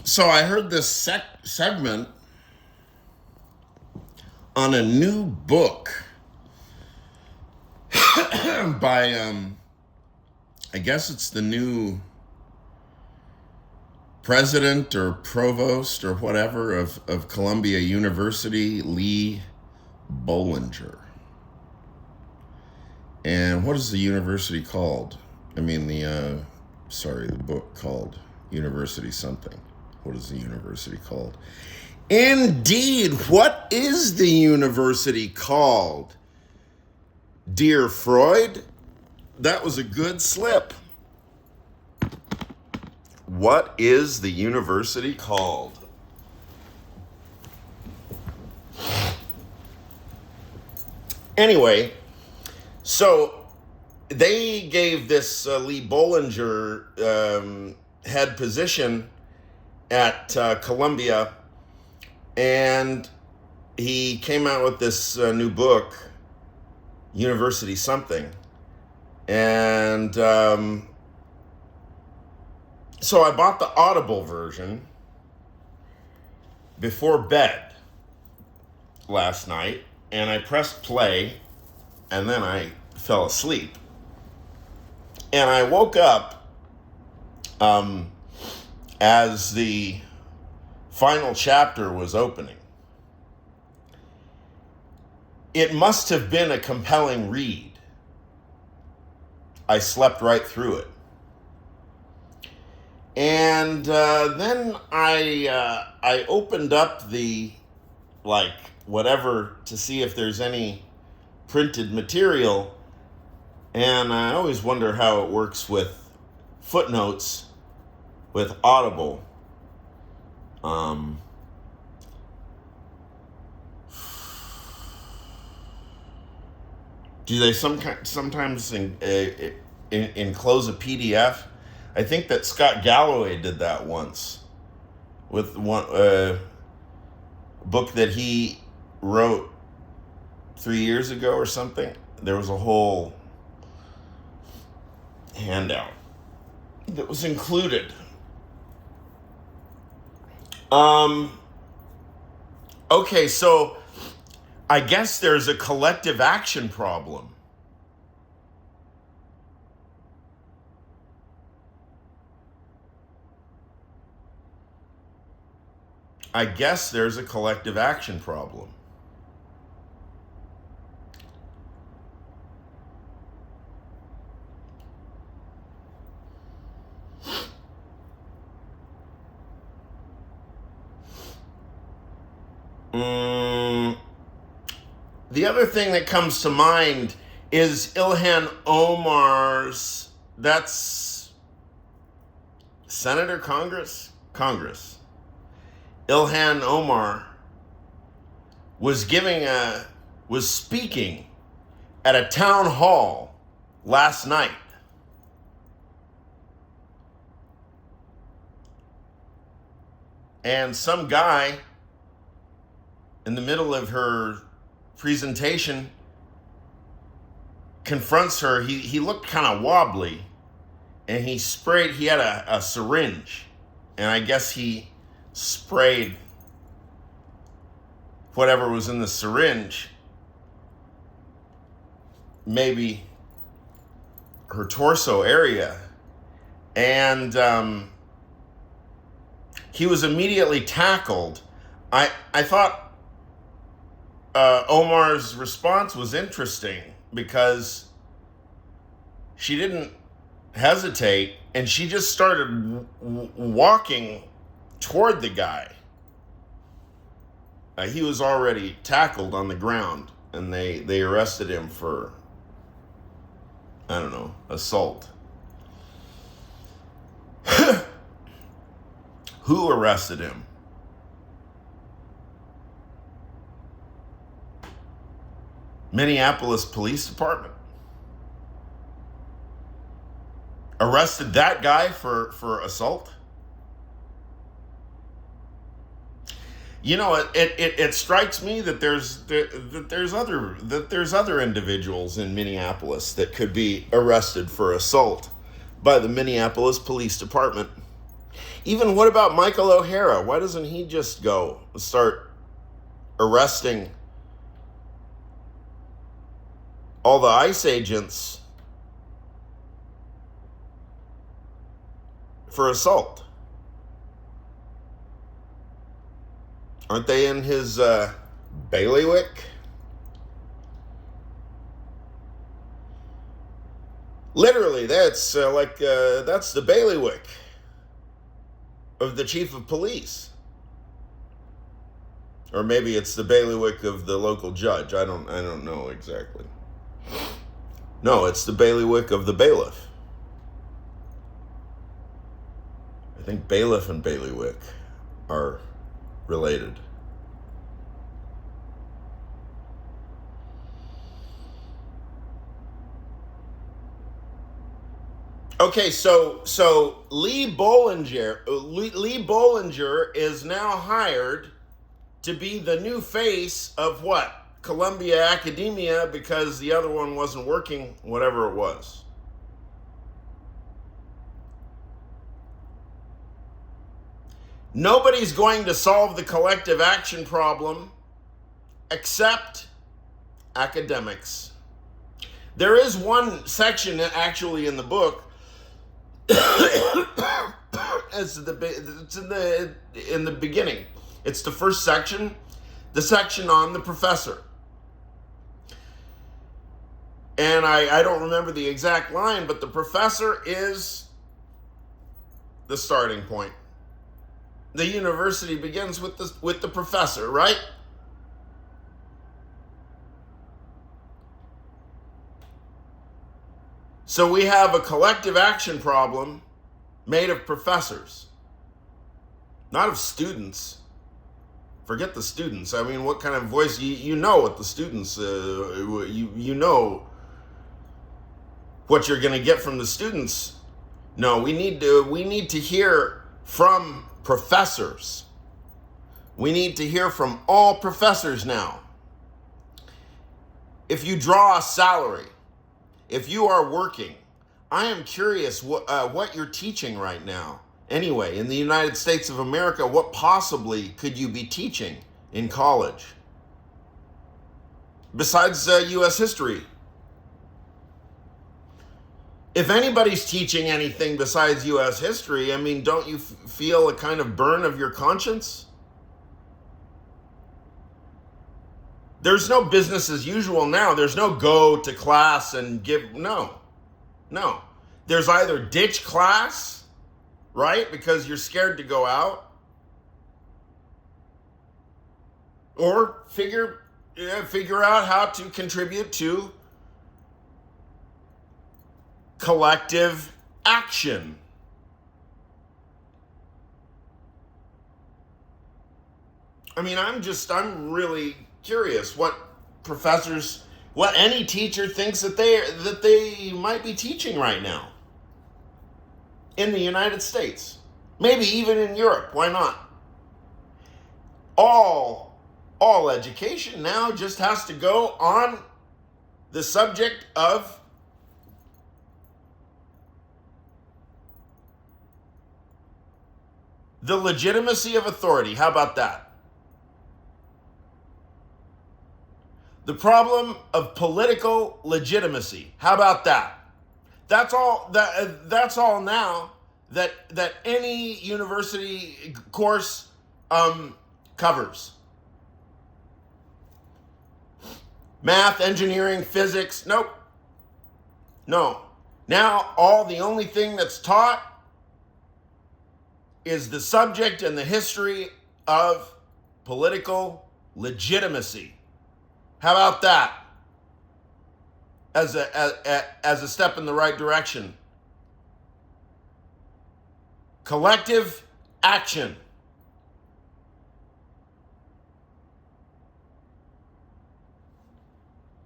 So I heard this segment on a new book by, I guess it's the new president or provost or whatever of Columbia University, Lee Bollinger. And what is the university called? I mean, the book called University something. What is the university called? Indeed, what is the university called? Dear Freud, that was a good slip. What is the university called? Anyway, so they gave this Lee Bollinger head position at Columbia, and he came out with this new book, University something. And so I bought the Audible version before bed last night, and I pressed play, and then I fell asleep. And I woke up as the final chapter was opening. It must have been a compelling read. I slept right through it. And then I opened up the, whatever, to see if there's any printed material. And I always wonder how it works with footnotes with Audible. Do they sometimes enclose a PDF? I think that Scott Galloway did that once with one book that he wrote 3 years ago or something. There was a whole handout that was included. Okay, so I guess there's a collective action problem. I guess there's a collective action problem. The other thing that comes to mind is Ilhan Omar's, that's Senator, Congress. Ilhan Omar was speaking at a town hall last night. And some guy in the middle of her presentation confronts her. He looked kind of wobbly, and he had a syringe, and I guess he sprayed whatever was in the syringe, maybe her torso area, and he was immediately tackled. I thought Omar's response was interesting because she didn't hesitate, and she just started walking toward the guy. He was already tackled on the ground, and they arrested him for, I don't know, assault. Who arrested him? Minneapolis Police Department arrested that guy for assault. You know, it strikes me that there's other individuals in Minneapolis that could be arrested for assault by the Minneapolis Police Department. Even what about Michael O'Hara? Why doesn't he just go and start arresting all the ICE agents for assault? Aren't they in his bailiwick? Literally, that's that's the bailiwick of the chief of police. Or maybe it's the bailiwick of the local judge. I don't know exactly. No, it's the bailiwick of the bailiff. I think bailiff and bailiwick are related. Okay, so Lee Bollinger is now hired to be the new face of what? Columbia Academia, because the other one wasn't working, whatever it was. Nobody's going to solve the collective action problem except academics. There is one section actually in the book it's in the beginning. It's the first section, the section on the professor. And I don't remember the exact line, but the professor is the starting point. The university begins with the professor, right? So we have a collective action problem made of professors, not of students. Forget the students. I mean, what kind of voice? You know what the students, you know what you're going to get from the students. No, we need to hear from professors. We need to hear from all professors now. If you draw a salary, if you are working, I am curious what you're teaching right now. Anyway, in the United States of America, what possibly could you be teaching in college? Besides U.S. history. If anybody's teaching anything besides U.S. history, I mean, don't you feel a kind of burn of your conscience? There's no business as usual now. There's no go to class and give, no. There's either ditch class, right? Because you're scared to go out. Or figure out how to contribute to collective action. I mean, I'm really curious what any teacher thinks that they might be teaching right now in the United States, maybe even in Europe. Why not? All education now just has to go on the subject of the legitimacy of authority. How about that? The problem of political legitimacy. How about that? That's all now that any university course covers. Math, engineering, physics, nope. No. Now the only thing that's taught is the subject and the history of political legitimacy. How about that? As a step in the right direction. Collective action.